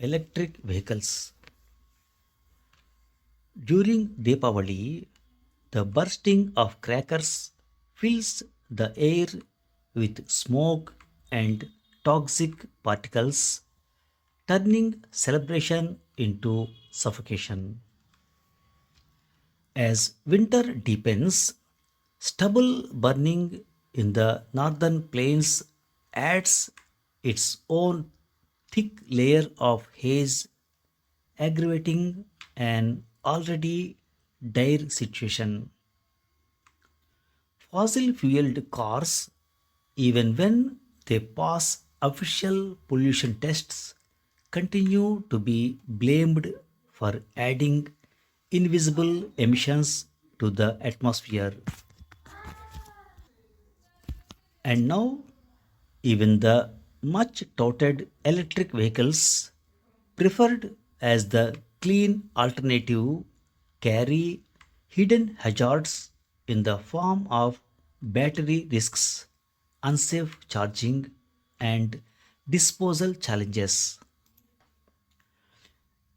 Electric vehicles. During Deepavali, the bursting of crackers fills the air with smoke and toxic particles, turning celebration into suffocation. As winter deepens, stubble burning in the northern plains adds its own thick layer of haze, aggravating an already dire situation. Fossil fueled cars, even when they pass official pollution tests, continue to be blamed for adding invisible emissions to the atmosphere. And now, even the much touted electric vehicles, preferred as the clean alternative, carry hidden hazards in the form of battery risks, unsafe charging, and disposal challenges.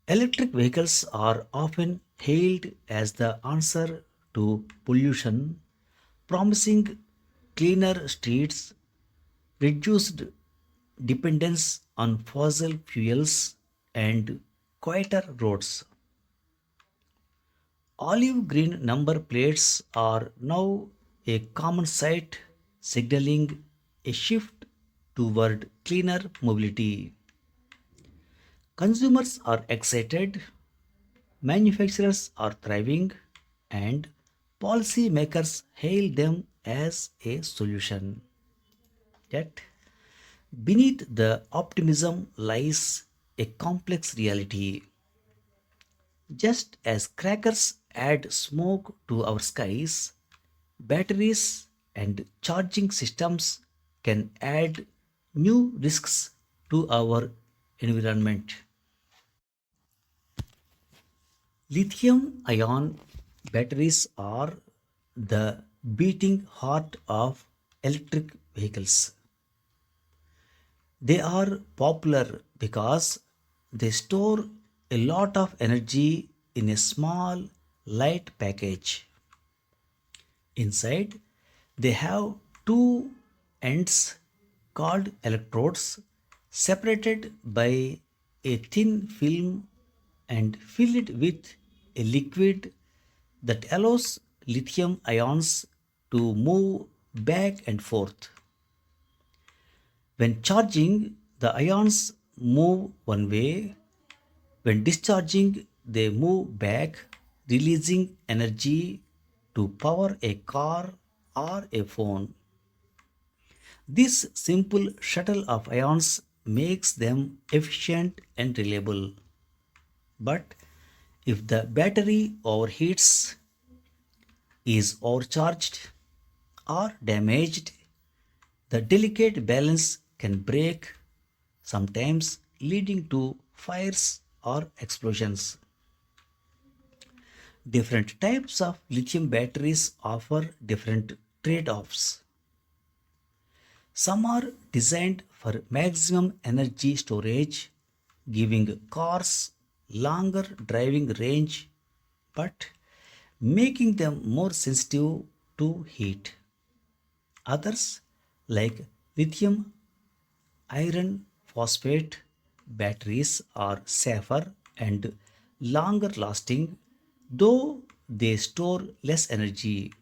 Electric vehicles are often hailed as the answer to pollution, promising cleaner streets, reduced dependence on fossil fuels, and quieter roads. Olive green number plates are now a common sight, signaling a shift toward cleaner mobility. Consumers are excited, manufacturers are thriving, and policymakers hail them as a solution. Yet, beneath the optimism lies a complex reality. Just as crackers add smoke to our skies, batteries and charging systems can add new risks to our environment. Lithium ion batteries are the beating heart of electric vehicles. They are popular because they store a lot of energy in a small, light package. Inside, they have two ends called electrodes separated by a thin film and filled with a liquid that allows lithium ions to move back and forth. When charging, the ions move one way. When discharging, they move back, releasing energy to power a car or a phone. This simple shuttle of ions makes them efficient and reliable. But if the battery overheats, is overcharged, or damaged, the delicate balance can break, sometimes leading to fires or explosions. Different types of lithium batteries offer different trade offs. Some are designed for maximum energy storage, giving cars longer driving range but making them more sensitive to heat. Others, like lithium iron phosphate batteries, are safer and longer lasting, though they store less energy.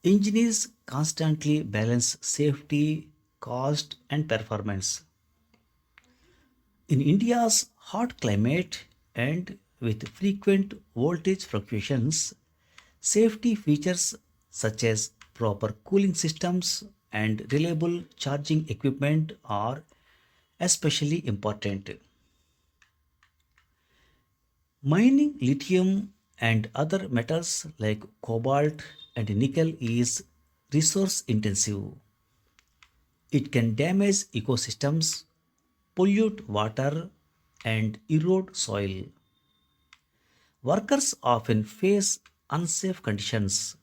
Engineers constantly balance safety, cost, and performance. In India's hot climate and with frequent voltage fluctuations, safety features such as proper cooling systems and reliable charging equipment are especially important. Mining lithium and other metals like cobalt and nickel is resource intensive. It can damage ecosystems, pollute water, and erode soil. Workers often face unsafe conditions.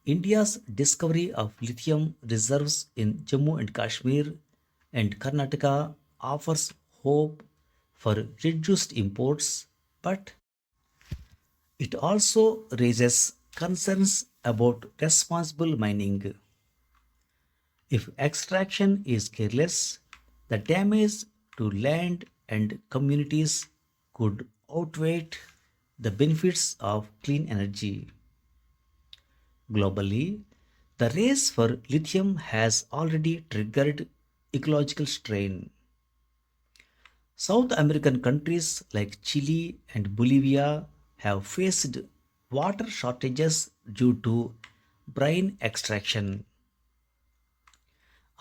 India's discovery of lithium reserves in Jammu and Kashmir and Karnataka offers hope for reduced imports, but it also raises concerns about responsible mining. If extraction is careless, the damage to land and communities could outweigh the benefits of clean energy. Globally, the race for lithium has already triggered ecological strain. South American countries like Chile and Bolivia have faced water shortages due to brine extraction.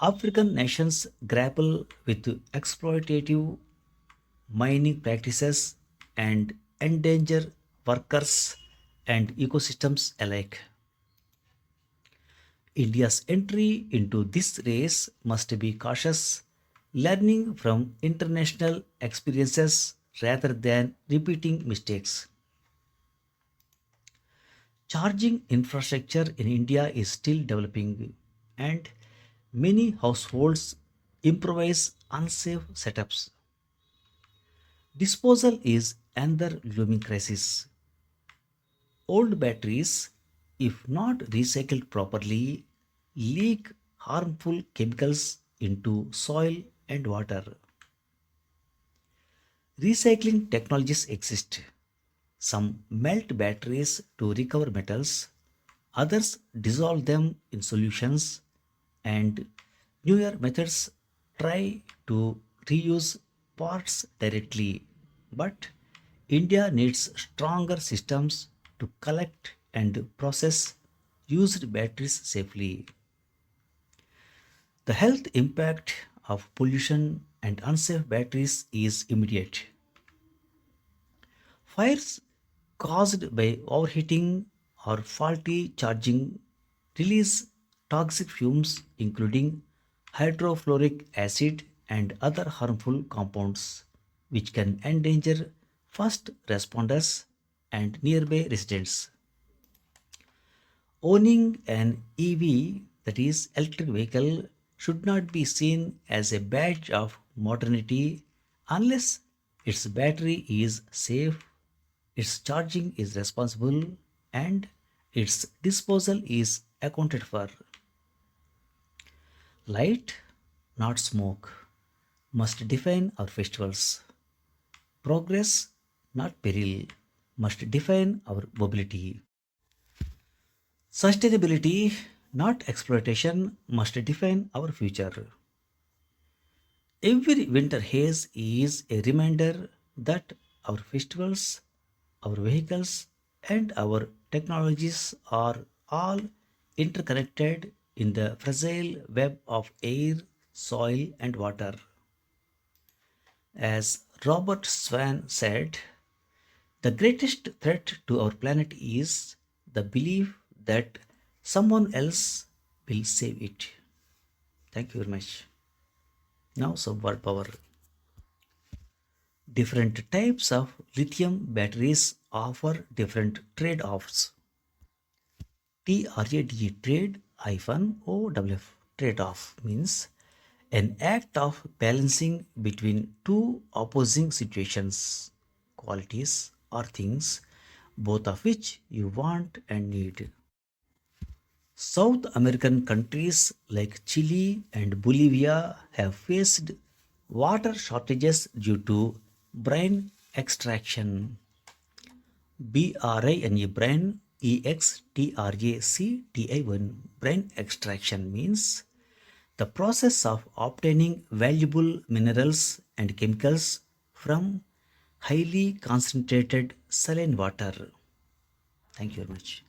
African nations grapple with exploitative mining practices and endanger workers and ecosystems alike. India's entry into this race must be cautious, learning from international experiences rather than repeating mistakes. Charging infrastructure in India is still developing, and many households improvise unsafe setups. Disposal is another looming crisis. Old batteries, if not recycled properly, leak harmful chemicals into soil and water. Recycling technologies exist. Some melt batteries to recover metals, others dissolve them in solutions, and newer methods try to reuse parts directly. But India needs stronger systems to collect and process used batteries safely. The health impact of pollution and unsafe batteries is immediate. Fires caused by overheating or faulty charging release toxic fumes, including hydrofluoric acid and other harmful compounds, which can endanger first responders and nearby residents. Owning an EV, that is, electric vehicle, should not be seen as a badge of modernity unless its battery is safe, its charging is responsible, and its disposal is accounted for. Light, not smoke, must define our festivals. Progress, not peril, must define our mobility. Sustainability, not exploitation, must define our future. Every winter haze is a reminder that our festivals, our vehicles, and our technologies are all interconnected in the fragile web of air, soil, and water. As Robert Swan said, the greatest threat to our planet is the belief that someone else will save it. Thank you very much. Now, some word power. Different types of lithium batteries offer different trade offs. TRAD trade OWF trade off means an act of balancing between two opposing situations, qualities, or things, both of which you want and need. South American countries like Chile and Bolivia have faced water shortages due to brine extraction. BRINE brine EXTRACTI1 brine extraction means the process of obtaining valuable minerals and chemicals from highly concentrated saline water. Thank you very much.